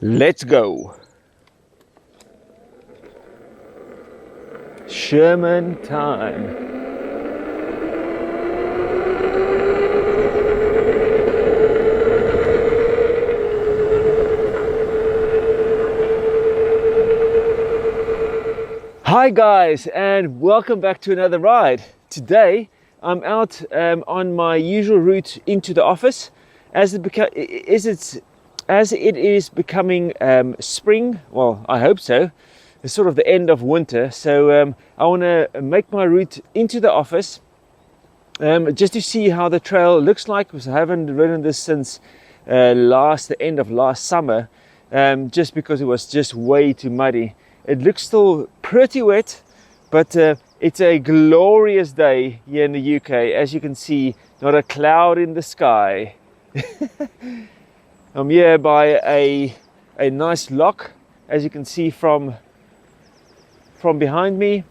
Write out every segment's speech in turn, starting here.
Let's go. Sherman time. Hi guys, and welcome back to another ride. Today I'm out on my usual route into the office as it is becoming spring. Well, I hope so. It's sort of the end of winter, so I want to make my route into the office just to see how the trail looks like, because I haven't ridden this since the end of last summer, just because it was just way too muddy. It looks still pretty wet, but it's a glorious day here in the UK. As you can see, not a cloud in the sky. I'm here by a nice lock, as you can see from behind me,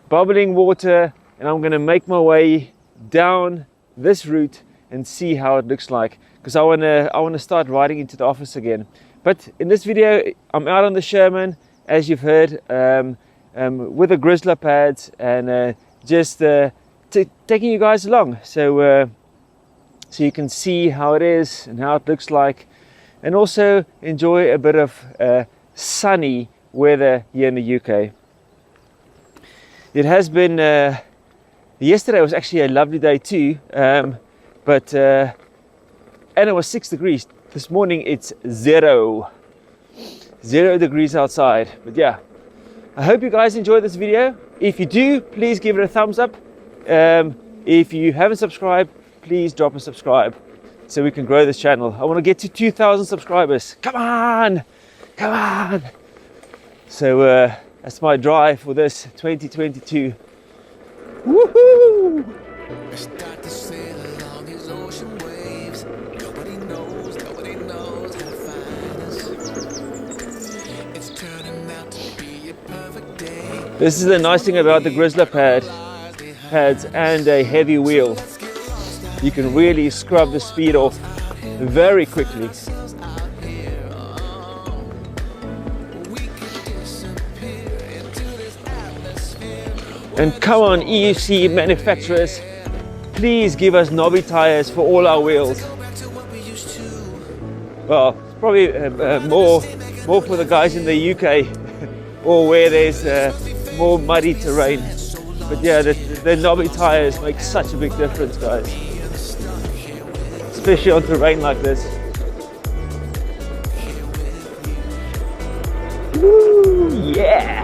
bubbling water, and I'm going to make my way down this route and see how it looks like, because I want to start riding into the office again. But in this video, I'm out on the Sherman, as you've heard, with the Grizzla pads, and just taking you guys along, so you can see how it is and how it looks like, and also enjoy a bit of sunny weather here in the UK. It has been, yesterday was actually a lovely day too, and it was 6 degrees. This morning it's 0 degrees outside. But yeah, I hope you guys enjoyed this video. If you do, please give it a thumbs up. If you haven't subscribed, please drop a subscribe so we can grow this channel. I want to get to 2,000 subscribers. Come on, come on. So that's my drive for this 2022. Woohoo! This is the nice thing about the Grizzla pads and a heavy wheel. You can really scrub the speed off very quickly. And come on, EUC manufacturers, please give us knobby tires for all our wheels. Well, it's probably more for the guys in the UK or where there's more muddy terrain. But yeah, the knobby tires make such a big difference, guys, especially on terrain like this. Woo, yeah!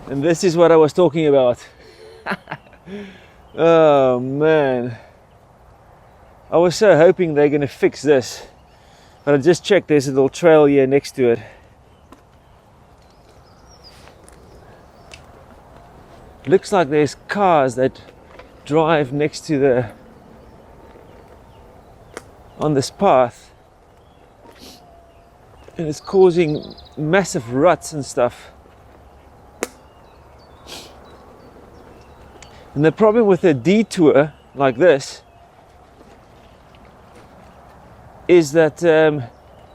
And this is what I was talking about. Oh man, I was so hoping they're gonna fix this, but I just checked, there's a little trail here next to it. Looks like there's cars that drive next to on this path, and it's causing massive ruts and stuff. And the problem with a detour like this is that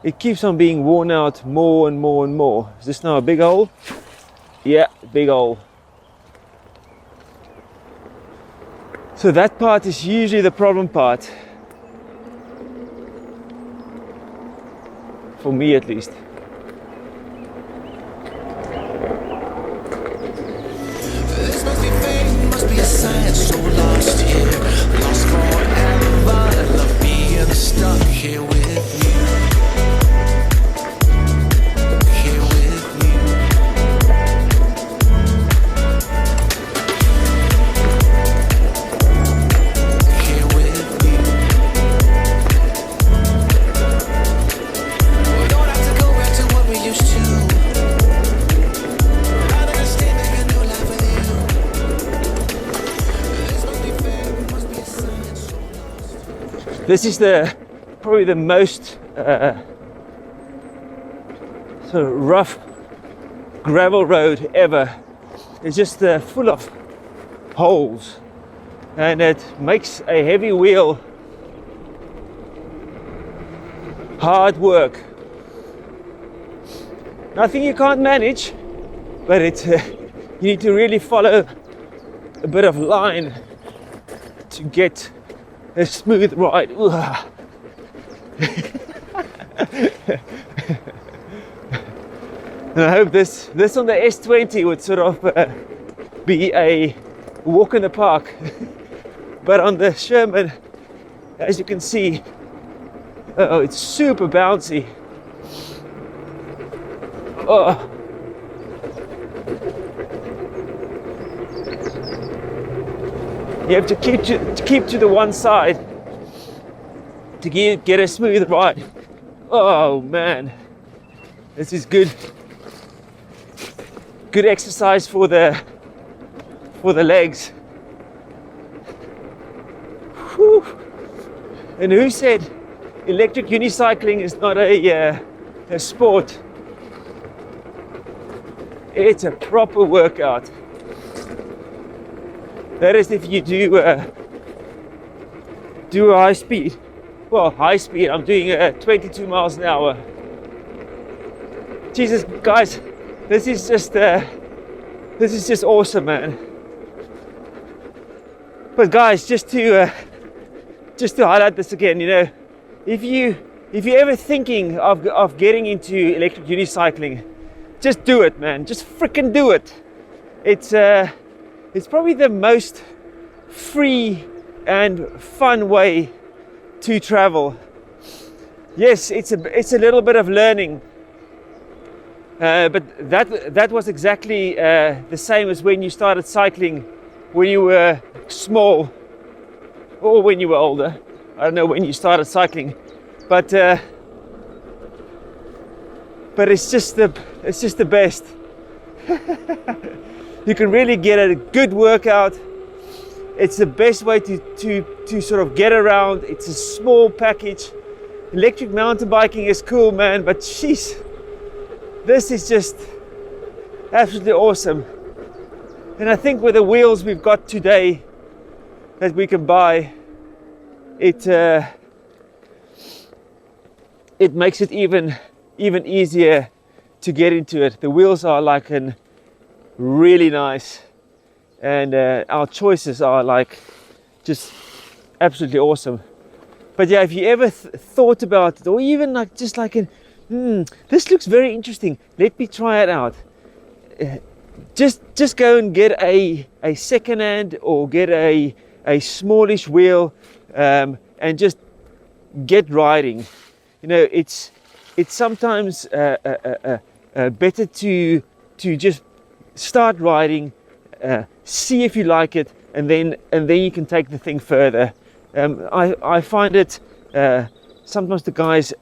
it keeps on being worn out more and more and more. Is this now a big hole? Yeah, big hole. So that part is usually the problem part. For me at least. So lost here, lost forever, love being stuck here with you. Here with you. Here with you. This is probably the most sort of rough gravel road ever. It's just full of holes, and it makes a heavy wheel hard work. Nothing you can't manage, but it's you need to really follow a bit of line to get a smooth ride. And I hope this on the S20 would sort of be a walk in the park. But on the Sherman, as you can see, it's super bouncy. Oh. You have to keep to the one side to get a smooth ride. Oh man, this is good exercise for the legs. Whew. And who said electric unicycling is not a sport? It's a proper workout. That is if you do high speed. Well, high speed, I'm doing 22 miles an hour. Jesus, guys, this is just awesome, man. But guys, just to highlight this again, you know, if you ever thinking of getting into electric unicycling, just do it, man. Just freaking do it. It's probably the most free and fun way to travel. Yes, it's a little bit of learning, but that was exactly the same as when you started cycling when you were small or when you were older. I don't know when you started cycling, but it's just the best. You can really get a good workout. It's the best way to sort of get around. It's a small package. Electric mountain biking is cool, man, but jeez, this is just absolutely awesome. And I think with the wheels we've got today that we can buy, it makes it even easier to get into it. The wheels are like really nice, and our choices are like just absolutely awesome. But yeah, if you ever thought about it, or even like just like this looks very interesting, let me try it out, just go and get a second-hand or get a smallish wheel, and just get riding. You know, it's sometimes better to just start riding, see if you like it, and then you can take the thing further. I find it sometimes the guys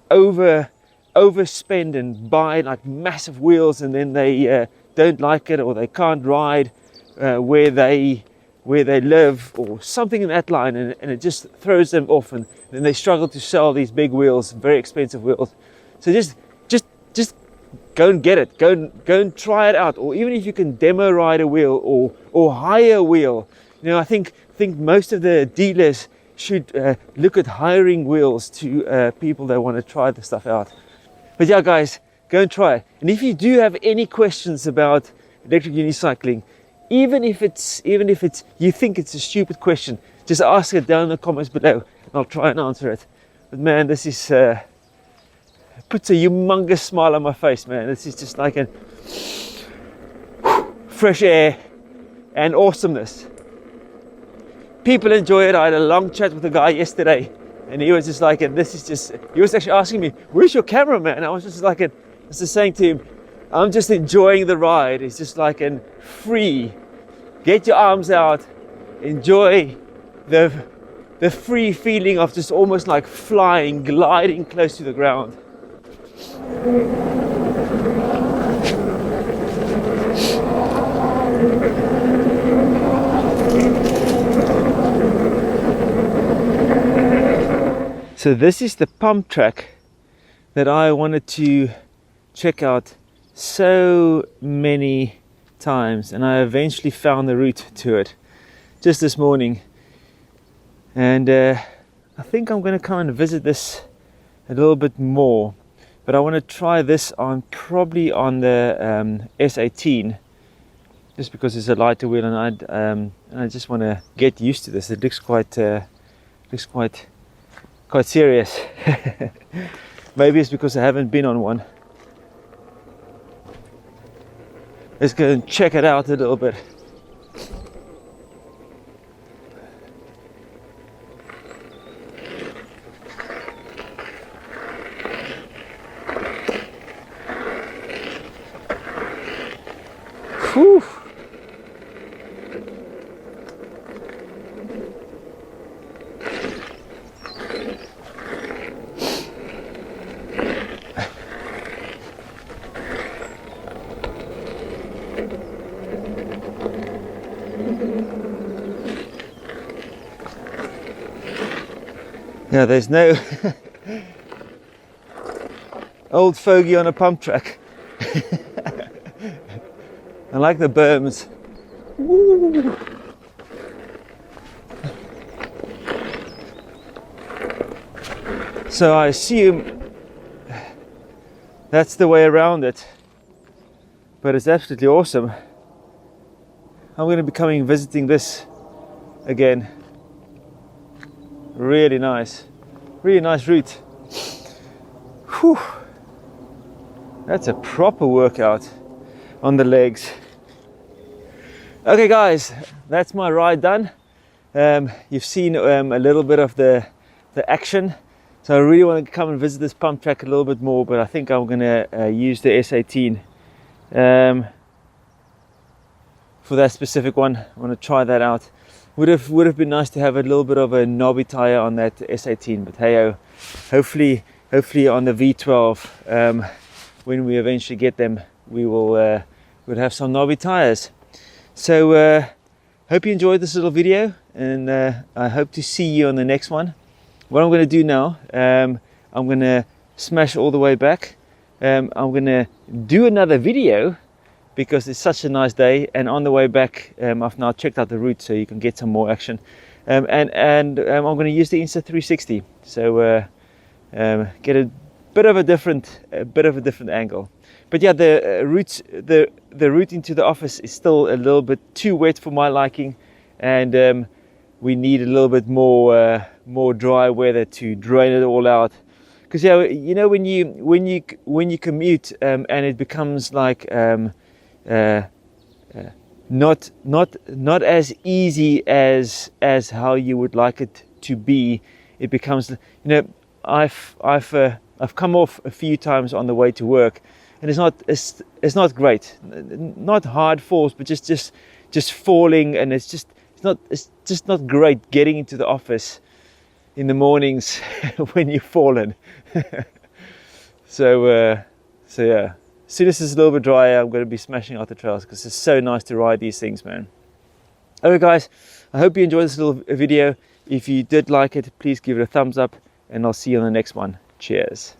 overspend and buy like massive wheels, and then they don't like it, or they can't ride where they live, or something in that line, and it just throws them off, and then they struggle to sell these big wheels, very expensive wheels. So just go and get it. Go and try it out, or even if you can demo ride a wheel or hire a wheel. You know, I think most of the dealers should look at hiring wheels to people that want to try the stuff out. But yeah, guys, go and try it. And if you do have any questions about electric unicycling, even if you think it's a stupid question, just ask it down in the comments below, and I'll try and answer it. But man, this is puts a humongous smile on my face, man. This is just like a fresh air and awesomeness. People enjoy it. I had a long chat with a guy yesterday, and he was just like, he was actually asking me, where's your camera, man? I was just like, I was just saying to him, I'm just enjoying the ride. It's just like free. Get your arms out, enjoy the free feeling of just almost like flying, gliding close to the ground. So this is the pump track that I wanted to check out so many times, and I eventually found the route to it just this morning, and I think I'm going to come and visit this a little bit more, but I want to try this on probably on the S18, just because it's a lighter wheel, and I just want to get used to this. It looks quite serious. Maybe it's because I haven't been on one. Let's go and check it out a little bit. Whew. Yeah, there's no old fogey on a pump track. I like the berms. Woo. So I assume that's the way around it, but it's absolutely awesome. I'm going to be coming visiting this again. Really nice route. Whew. That's a proper workout on the legs. Okay guys, that's my ride done. You've seen a little bit of the action, so I really want to come and visit this pump track a little bit more, but I think I'm going to use the S18 for that specific one. I want to try that out. Would have been nice to have a little bit of a knobby tire on that S18, but hey, hopefully on the V12, when we eventually get them, we'll have some knobby tires. So hope you enjoyed this little video, and I hope to see you on the next one. What I'm going to do now, I'm going to smash all the way back. I'm going to do another video, because it's such a nice day, and on the way back I've now checked out the route so you can get some more action, and I'm going to use the Insta360, so get a bit of a different angle. But yeah, the route into the office is still a little bit too wet for my liking, and we need a little bit more dry weather to drain it all out. Because yeah, you know, when you commute and it becomes like not as easy as how you would like it to be. It becomes, you know, I've come off a few times on the way to work, and it's not great, not hard falls, but just falling, and it's just not great getting into the office in the mornings when you've fallen. So yeah. As soon as it's a little bit drier, I'm going to be smashing out the trails, because it's so nice to ride these things, man. Okay guys, I hope you enjoyed this little video. If you did like it, please give it a thumbs up, and I'll see you on the next one. Cheers.